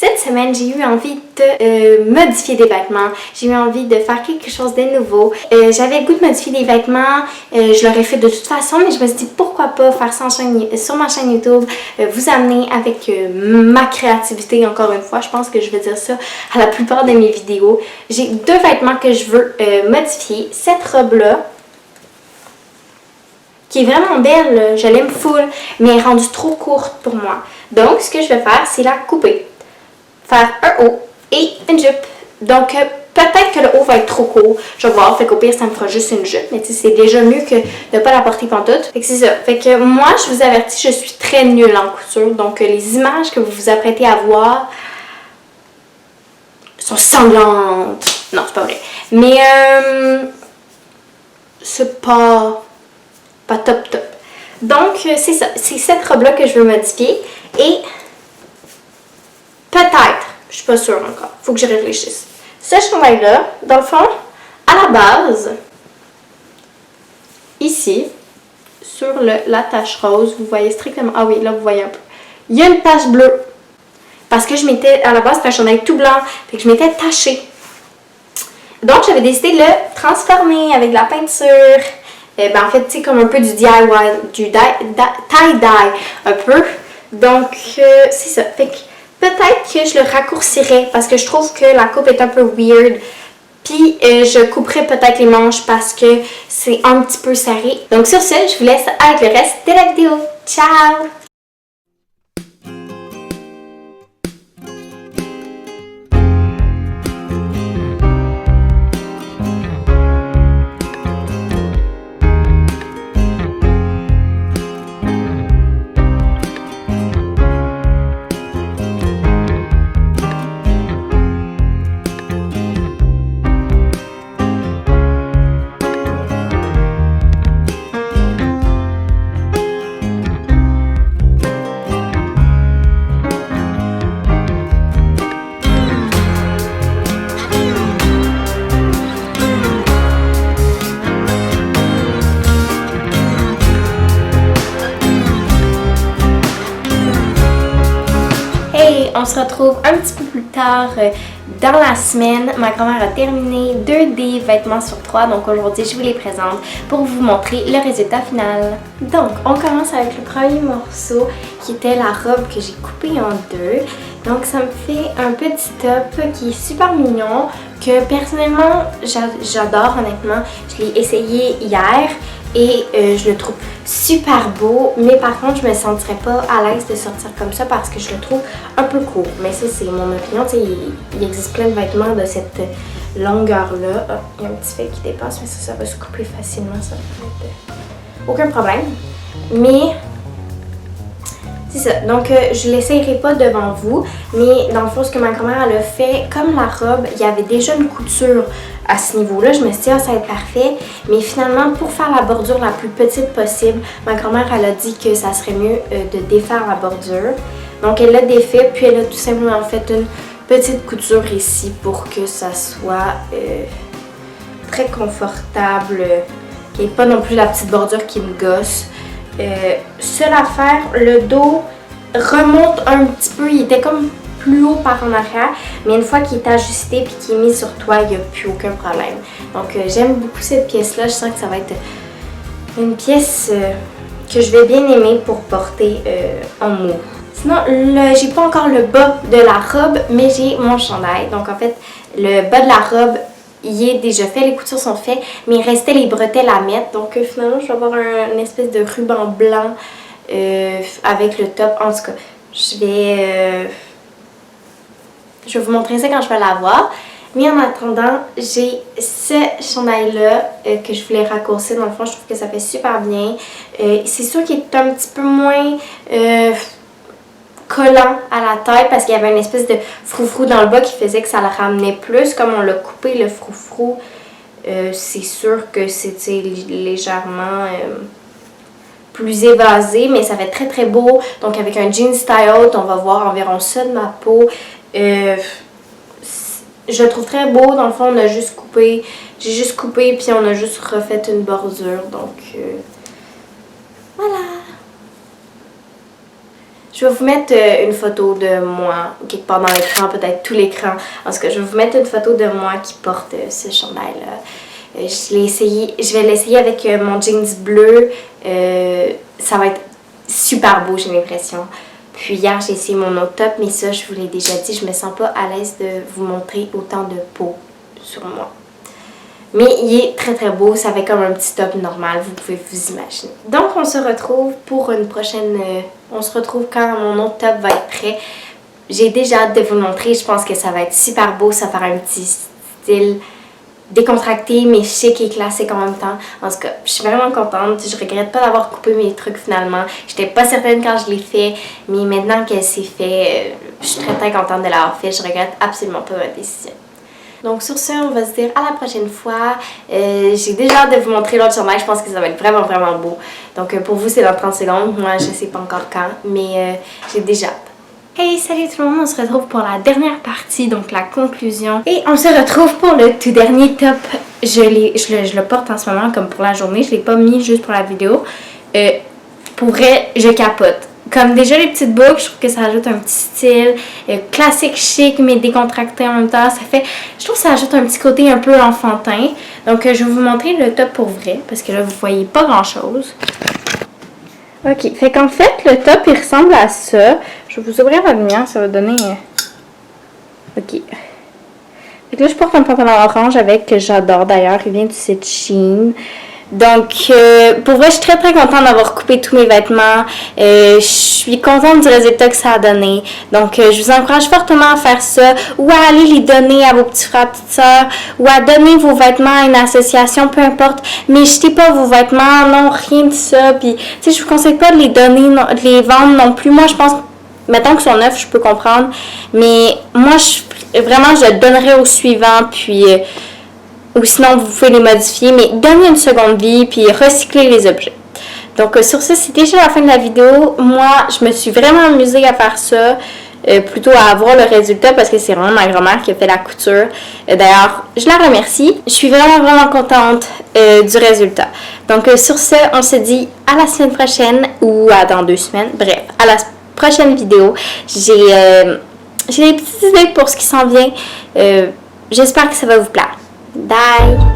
Cette semaine, j'ai eu envie de modifier des vêtements. J'ai eu envie de faire quelque chose de nouveau. J'avais le goût de modifier des vêtements. Je l'aurais fait de toute façon, mais je me suis dit pourquoi pas faire ça sur ma chaîne YouTube, vous amener avec ma créativité encore une fois. Je pense que je vais dire ça à la plupart de mes vidéos. J'ai deux vêtements que je veux modifier. Cette robe-là, qui est vraiment belle, je l'aime full, mais elle est rendue trop courte pour moi. Donc, ce que je vais faire, c'est la couper. Faire un haut et une jupe. Donc, peut-être que le haut va être trop court. Je vais voir, fait qu'au pire, ça me fera juste une jupe. Mais tu sais, c'est déjà mieux que de ne pas la porter pantoute. Fait que c'est ça. Fait que moi, je vous avertis, je suis très nulle en couture. Donc, les images que vous vous apprêtez à voir sont sanglantes. Non, c'est pas vrai. Mais, c'est pas top. Donc, c'est ça. C'est cette robe-là que je veux modifier. Et peut-être, je suis pas sûre encore, faut que je réfléchisse. Ce chandail-là, dans le fond, à la base, ici, sur la tache rose, vous voyez strictement, ah oui, là vous voyez un peu, il y a une tache bleue. Parce que je m'étais, à la base, c'était un chandail tout blanc, fait que je m'étais tachée. Donc, j'avais décidé de le transformer avec de la peinture. En fait, tu sais, comme un peu du DIY, du tie-dye, un peu. Donc, c'est ça. Fait que peut-être que je le raccourcirais parce que je trouve que la coupe est un peu weird. Puis, je couperai peut-être les manches parce que c'est un petit peu serré. Donc, sur ce, je vous laisse avec le reste de la vidéo. Ciao! On se retrouve un petit peu plus tard dans la semaine. Ma grand-mère a terminé 2 des vêtements sur 3. Donc aujourd'hui, je vous les présente pour vous montrer le résultat final. Donc, on commence avec le premier morceau qui était la robe que j'ai coupée en 2. Donc, ça me fait un petit top qui est super mignon, que personnellement, j'adore honnêtement. Je l'ai essayé hier. Et je le trouve super beau, mais par contre je me sentirais pas à l'aise de sortir comme ça parce que je le trouve un peu court. Mais ça c'est mon opinion, tu sais, il existe plein de vêtements de cette longueur là. Oh, il y a un petit fil qui dépasse, mais ça va se couper facilement, ça va être aucun problème. Mais c'est ça, donc je l'essayerai pas devant vous, mais dans le fond ce que ma grand-mère elle a fait, comme la robe, il y avait déjà une couture à ce niveau-là, je me suis dit ah ça va être parfait, mais finalement pour faire la bordure la plus petite possible, ma grand-mère elle a dit que ça serait mieux de défaire la bordure. Donc elle l'a défait, puis elle a tout simplement fait une petite couture ici pour que ça soit très confortable, qu'il n'y ait pas non plus la petite bordure qui me gosse. Seule affaire, le dos remonte un petit peu, il était comme plus haut par en arrière, mais une fois qu'il est ajusté et qu'il est mis sur toi, il n'y a plus aucun problème. Donc j'aime beaucoup cette pièce-là, je sens que ça va être une pièce que je vais bien aimer pour porter en mou. Sinon, j'ai pas encore le bas de la robe, mais j'ai mon chandail. Donc en fait, le bas de la robe, il est déjà fait, les coutures sont faites, mais il restait les bretelles à mettre. Donc finalement, je vais avoir une espèce de ruban blanc avec le top. En tout cas, je vais vous montrer ça quand je vais l'avoir. Mais en attendant, j'ai ce chandail-là que je voulais raccourcir. Dans le fond, je trouve que ça fait super bien. C'est sûr qu'il est un petit peu moins collant à la tête parce qu'il y avait une espèce de froufrou dans le bas qui faisait que ça le ramenait plus. Comme on l'a coupé le froufrou, c'est sûr que c'était légèrement plus évasé, mais ça fait très très beau. Donc avec un jean style, on va voir environ ça de ma peau. Je le trouve très beau. Dans le fond, on a juste coupé, j'ai juste coupé puis on a juste refait une bordure. Donc voilà. Je Je vais vous mettre une photo de moi, quelque part dans l'écran, peut-être tout l'écran. En tout cas, je vais vous mettre une photo de moi qui porte ce chandail-là. Je vais l'essayer avec mon jeans bleu. Ça va être super beau, j'ai l'impression. Puis hier, j'ai essayé mon autre top, mais ça, je vous l'ai déjà dit, je me sens pas à l'aise de vous montrer autant de peau sur moi. Mais il est très très beau, ça fait comme un petit top normal, vous pouvez vous imaginer. Donc on se retrouve pour une prochaine... on se retrouve quand mon autre top va être prêt. J'ai déjà hâte de vous le montrer, je pense que ça va être super beau, ça va faire un petit style décontracté mais chic et classique en même temps. En tout cas, je suis vraiment contente, je regrette pas d'avoir coupé mes trucs finalement. J'étais pas certaine quand je l'ai fait, mais maintenant que c'est fait, je suis très très contente de l'avoir fait, je regrette absolument pas ma décision. Donc sur ce, on va se dire à la prochaine fois. J'ai déjà hâte de vous montrer l'autre chandail, je pense que ça va être vraiment vraiment beau. Donc pour vous c'est dans 30 secondes, moi je sais pas encore quand, mais j'ai déjà hâte. Hey, salut tout le monde, on se retrouve pour la dernière partie, donc la conclusion. Et on se retrouve pour le tout dernier top. Je le porte en ce moment comme pour la journée, je l'ai pas mis juste pour la vidéo. Pour vrai, je capote. Comme déjà les petites boucles, je trouve que ça ajoute un petit style classique, chic, mais décontracté en même temps. Je trouve que ça ajoute un petit côté un peu enfantin. Donc je vais vous montrer le top pour vrai, parce que là vous voyez pas grand chose. Ok, fait qu'en fait le top il ressemble à ça. Je vais vous ouvrir la lumière, ça va donner... Ok. Fait que là je porte un pantalon orange avec, que j'adore d'ailleurs, il vient du site Shein. Donc, pour vrai, je suis très très contente d'avoir coupé tous mes vêtements. Je suis contente du résultat que ça a donné. Donc, je vous encourage fortement à faire ça ou à aller les donner à vos petits frères, petites sœurs ou à donner vos vêtements à une association, peu importe. Mais jetez pas vos vêtements, non, rien de ça. Puis, tu sais, je vous conseille pas de les donner, de les vendre non plus. Moi, je pense, mettons qu'ils sont neufs, je peux comprendre. Mais moi, je le donnerais au suivant. Puis... ou sinon vous pouvez les modifier, mais donnez une seconde vie puis recycler les objets. Donc sur ça, c'est déjà la fin de la vidéo. Moi, je me suis vraiment amusée à faire ça, plutôt à avoir le résultat parce que c'est vraiment ma grand-mère qui a fait la couture. D'ailleurs, je la remercie. Je suis vraiment vraiment contente du résultat. Donc sur ce, on se dit à la semaine prochaine ou à dans 2 semaines. Bref, à la prochaine vidéo. J'ai des petites idées pour ce qui s'en vient. J'espère que ça va vous plaire. Bye!